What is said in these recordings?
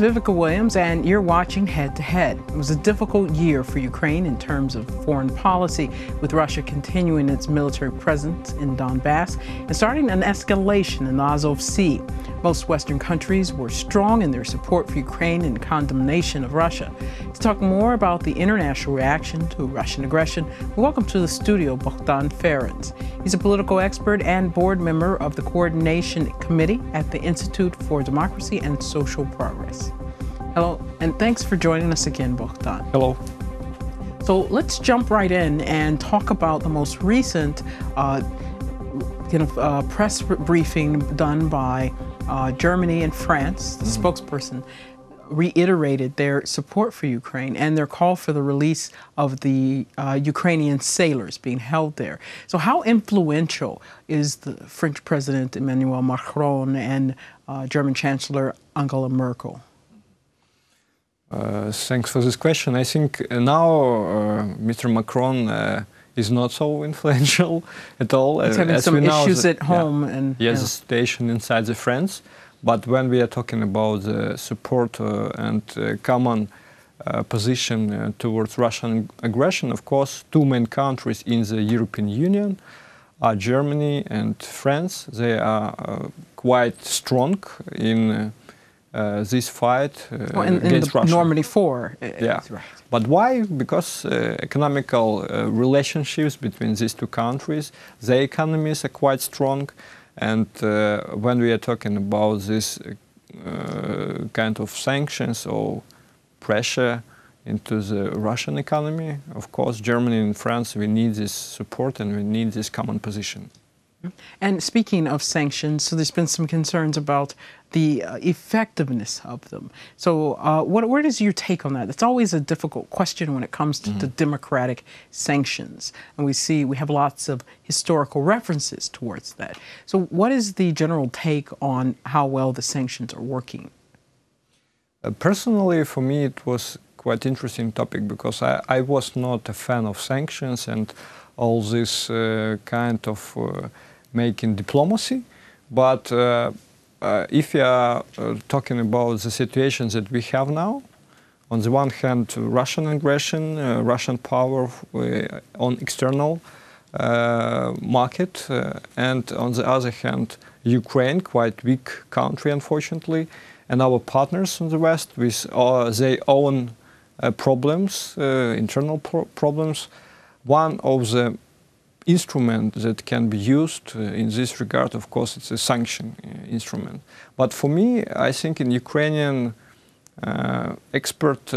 is Vivica Williams, and you're watching Head to Head. It was a difficult year for Ukraine in terms of foreign policy, with Russia continuing its military presence in Donbas and starting an escalation in the Azov Sea. Most Western countries were strong in their support for Ukraine and condemnation of Russia. To talk more about the international reaction to Russian aggression, we welcome to the studio Bohdan Ferens. He's a political expert and board member of the Coordination Committee at the Institute for Democracy and Social Progress. Hello, and thanks for joining us again, Bohdan. Hello. So let's jump right in and talk about the most recent press briefing done by Germany and France. The spokesperson reiterated their support for Ukraine and their call for the release of the Ukrainian sailors being held there. So how influential is the French President Emmanuel Macron and German Chancellor Angela Merkel? Thanks for this question. I think now Mr. Macron is not so influential at all. He's having some issues at home. And he has a situation inside the France. But when we are talking about the support and common position towards Russian aggression, of course, two main countries in the European Union are Germany and France. They are quite strong in this fight against Russia. Normandy 4. Yeah. Right. But why? Because economical relationships between these two countries, their economies are quite strong. And when we are talking about this kind of sanctions or pressure into the Russian economy, of course, Germany and France, we need this support and we need this common position. And speaking of sanctions, so there's been some concerns about the effectiveness of them. So what is your take on that? It's always a difficult question when it comes to the democratic sanctions. And we have lots of historical references towards that. So what is the general take on how well the sanctions are working? Personally, for me, it was quite interesting topic because I was not a fan of sanctions and all this kind of making diplomacy. But if you are talking about the situations that we have now, on the one hand, Russian aggression, Russian power on external market, and on the other hand, Ukraine, quite weak country, unfortunately, and our partners in the West with their own problems, internal problems. One of the instrument that can be used in this regard, of course, it's a sanction instrument. But for me, I think in Ukrainian expert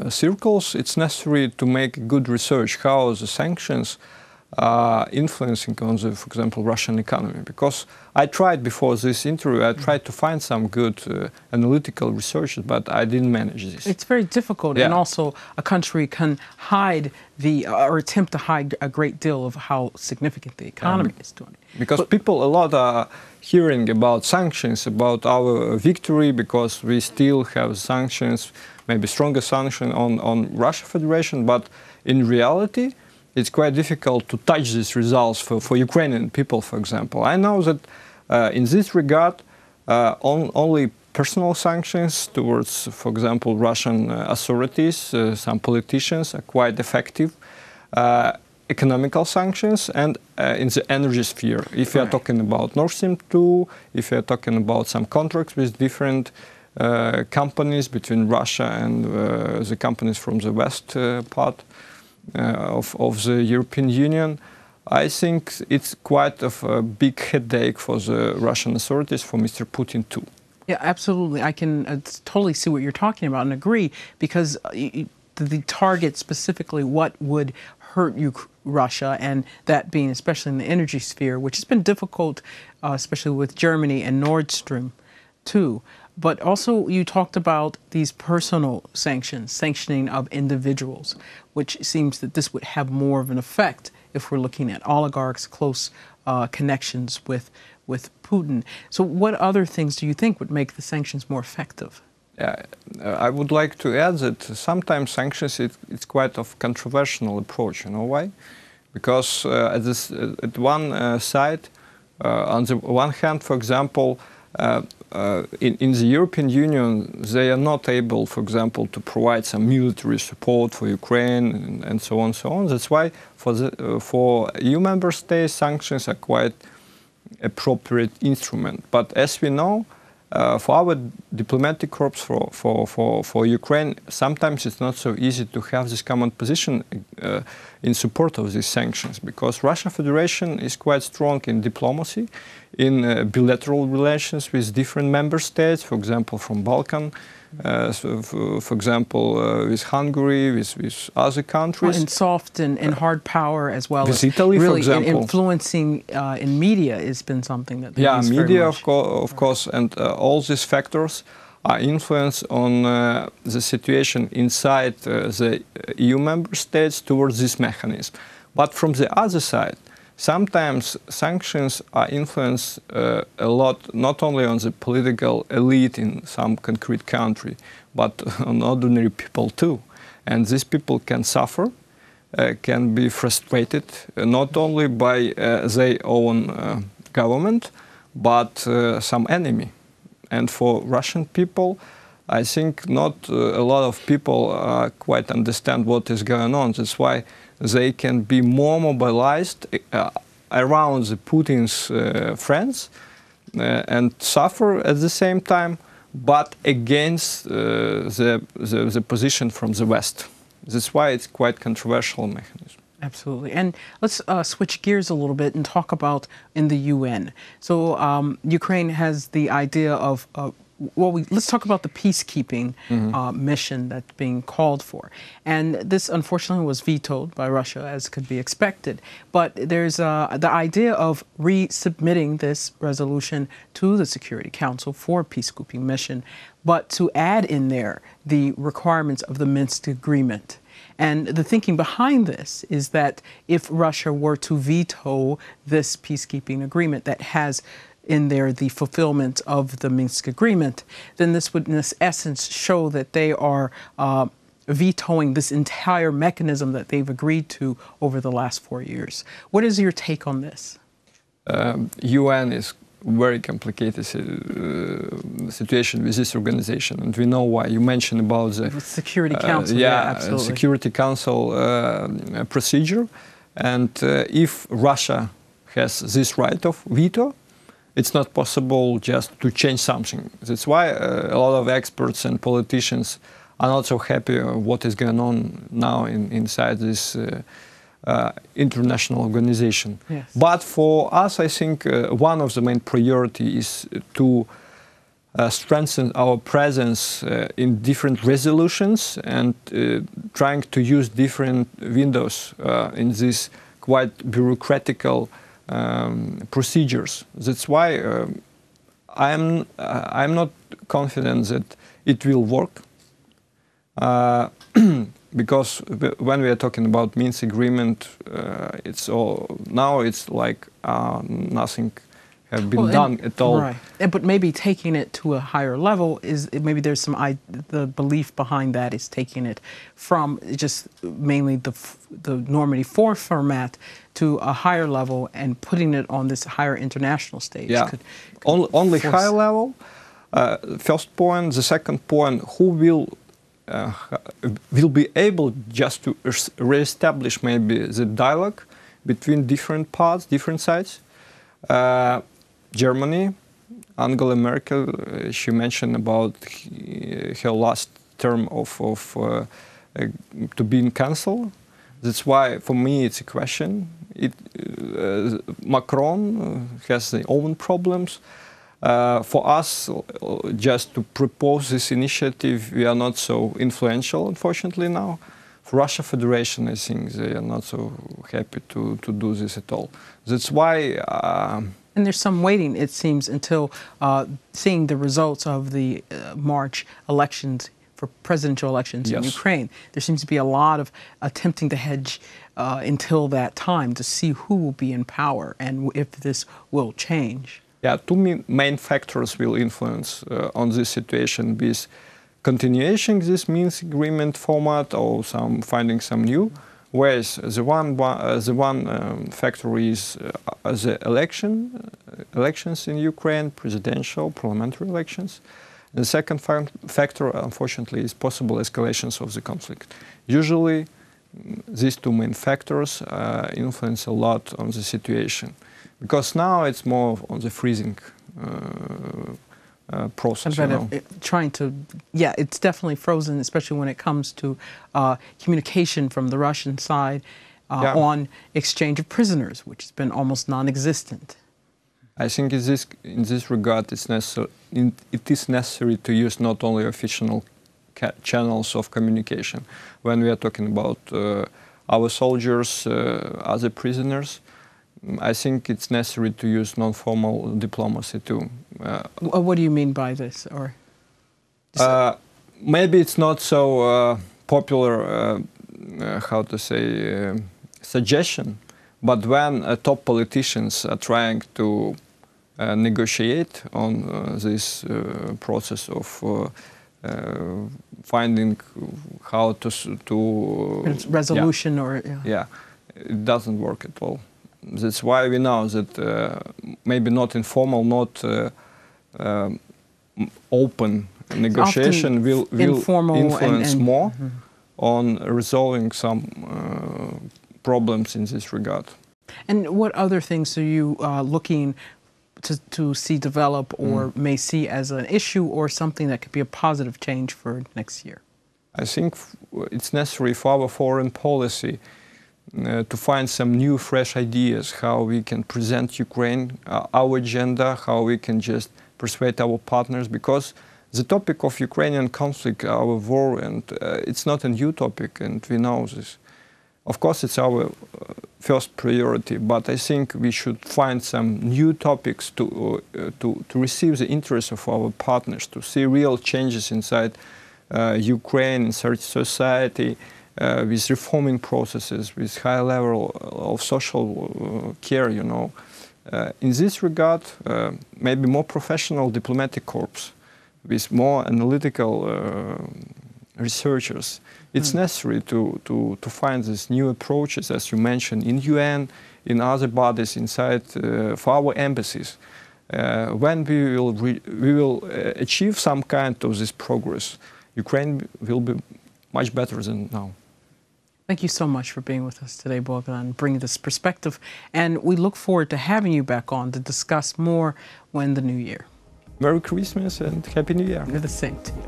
circles, it's necessary to make good research how the sanctions are influencing on the, for example, Russian economy. Because I tried before this interview, I tried to find some good analytical research, but I didn't manage this. It's very difficult, and also a country can hide or attempt to hide a great deal of how significant the economy is doing. Because people a lot are hearing about sanctions, about our victory, because we still have sanctions, maybe stronger sanctions on Russia Federation, but in reality, it's quite difficult to touch these results for Ukrainian people, for example. I know that in this regard, only personal sanctions towards, for example, Russian authorities, some politicians are quite effective. Economical sanctions and in the energy sphere. If you are talking about Nord Stream 2, if you are talking about some contracts with different companies between Russia and the companies from the west part, of the European Union, I think it's quite of a big headache for the Russian authorities, for Mr. Putin too. Yeah, absolutely. I can totally see what you're talking about and agree, because the target specifically what would hurt Russia, and that being especially in the energy sphere, which has been difficult, especially with Germany and Nord Stream 2. But also you talked about these personal sanctions, sanctioning of individuals, which seems that this would have more of an effect if we're looking at oligarchs' close connections with Putin. So what other things do you think would make the sanctions more effective? I would like to add that sometimes sanctions, it's quite a controversial approach. You know why? Because at one side, on the one hand, for example, in the European Union, they are not able, for example, to provide some military support for Ukraine and so on and so on. That's why for EU member states, sanctions are quite appropriate instrument. But as we know, for our diplomatic corps for Ukraine, sometimes it's not so easy to have this common position in support of these sanctions, because Russia Federation is quite strong in diplomacy, in bilateral relations with different member states, for example, from Balkan, for example, with Hungary, with other countries. Well, and soft and hard power as well. With Italy, really, for example. Influencing in media has been something that they use media, very much. of course, and all these factors are influence on the situation inside the EU member states towards this mechanism. But from the other side, sometimes sanctions are influenced a lot, not only on the political elite in some concrete country, but on ordinary people too. And these people can suffer, can be frustrated, not only by their own government, but some enemy. And for Russian people, I think not a lot of people quite understand what is going on. That's why they can be more mobilized around the Putin's friends and suffer at the same time, but against the position from the West. That's why it's quite controversial mechanism. Absolutely. And let's switch gears a little bit and talk about in the UN. So Ukraine has the idea of, let's talk about the peacekeeping mission that's being called for. And this, unfortunately, was vetoed by Russia, as could be expected. But there's the idea of resubmitting this resolution to the Security Council for a peacekeeping mission, but to add in there the requirements of the Minsk Agreement. And the thinking behind this is that if Russia were to veto this peacekeeping agreement that has in there the fulfillment of the Minsk Agreement, then this would in essence show that they are vetoing this entire mechanism that they've agreed to over the last 4 years. What is your take on this? UN is very complicated situation with this organization, and we know why. You mentioned about the Security Council, absolutely. Security Council procedure, and if Russia has this right of veto, it's not possible just to change something. That's why a lot of experts and politicians are not so happy what is going on now inside this international organization. Yes. But for us, I think one of the main priorities is to strengthen our presence in different resolutions and trying to use different windows in these quite bureaucratical procedures. That's why I'm not confident that it will work. Because when we are talking about Minsk agreement, it's like nothing has been done at all. Right, but maybe taking it to a higher level is maybe there's some the belief behind that is taking it from just mainly the Normandy 4 format to a higher level and putting it on this higher international stage. Yeah, only high level. First point. The second point: who will be able just to re-establish maybe the dialogue between different parts, different sides. Germany, Angela Merkel, she mentioned about her last term to be in council. That's why, for me, it's a question. Macron has their own problems. For us, just to propose this initiative, we are not so influential, unfortunately, now. For Russia Federation, I think they are not so happy to do this at all. That's why... and there's some waiting, it seems, until seeing the results of the March elections for presidential elections in Ukraine. There seems to be a lot of attempting to hedge until that time to see who will be in power and if this will change. Yeah, two main factors will influence on this situation: with continuation this Minsk agreement format or finding some new. Whereas the one factor is the election elections in Ukraine, presidential, parliamentary elections. And the second factor, unfortunately, is possible escalations of the conflict. Usually, these two main factors influence a lot on the situation, because now it's more on the freezing process. Trying to, yeah, it's definitely frozen, especially when it comes to communication from the Russian side on exchange of prisoners, which has been almost non-existent. I think in this regard, it is necessary to use not only official channels of communication. When we are talking about our soldiers, other prisoners, I think it's necessary to use non-formal diplomacy too. What do you mean by this? Or maybe it's not so popular, how to say, suggestion, but when top politicians are trying to negotiate on this process of finding how to resolution, it doesn't work at all. That's why we know that maybe not informal, not open negotiation will influence more on resolving some problems in this regard. And what other things are you looking to see develop or may see as an issue or something that could be a positive change for next year? I think it's necessary for our foreign policy to find some new, fresh ideas, how we can present Ukraine, our agenda, how we can just persuade our partners, because the topic of Ukrainian conflict, our war, and it's not a new topic, and we know this. Of course, it's our first priority, but I think we should find some new topics to receive the interest of our partners, to see real changes inside Ukraine, inside society, with reforming processes, with high level of social care, you know. In this regard, maybe more professional diplomatic corps, with more analytical researchers. It's necessary to find these new approaches, as you mentioned, in UN, in other bodies inside for our embassies. When we will achieve some kind of this progress, Ukraine will be much better than now. Thank you so much for being with us today, Bohdan, bringing this perspective. And we look forward to having you back on to discuss more when the new year. Merry Christmas and Happy New Year. You're the same to you.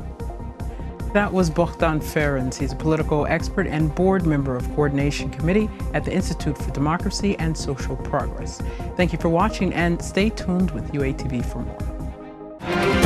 That was Bohdan Ferens. He's a political expert and board member of Coordination Committee at the Institute for Democracy and Social Progress. Thank you for watching and stay tuned with UATV for more.